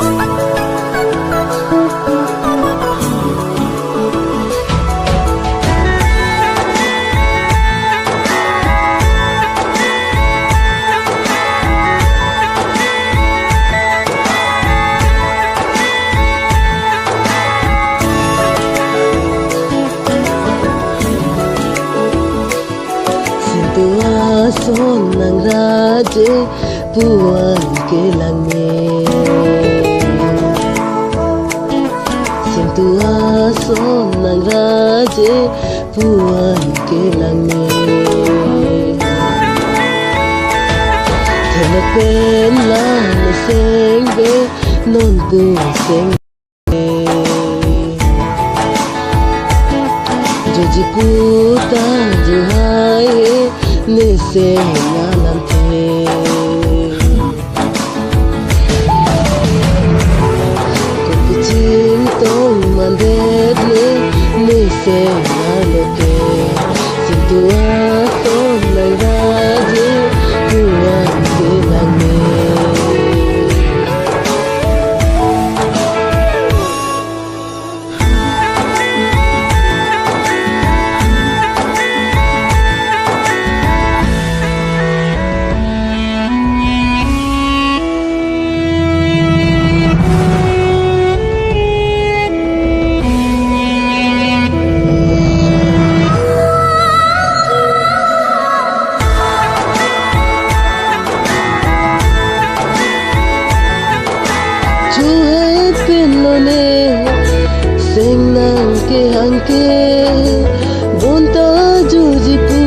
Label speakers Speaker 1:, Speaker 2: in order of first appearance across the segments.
Speaker 1: Tua son nang raje puan ke lange Tua son nang raje puan ke lange Telepen la na sengbe non pu sengbe Joji puta juhai nese nalante Kukucing tong mandet nese naloke Sintua tong nang raje puan ke lange Chuet pinone sing nang ke hanke bonta jujipu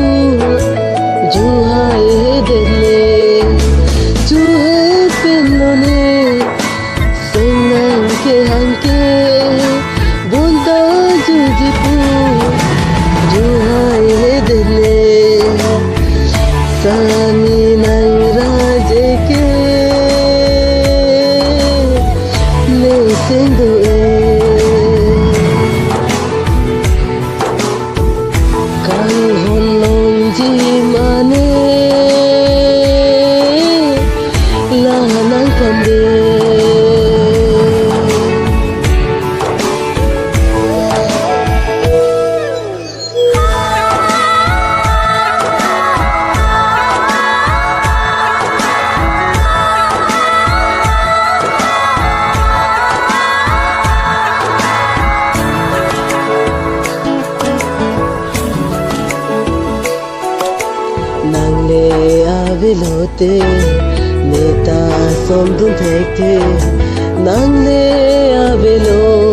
Speaker 1: juhai dele Chuet pinone sing nang ke hanke bonta jujipu juhai dele Sani nang raje ke Sendo Kang holong ji mane Lahanang kande Nangle avilote neta somdun thekte Nangle avilo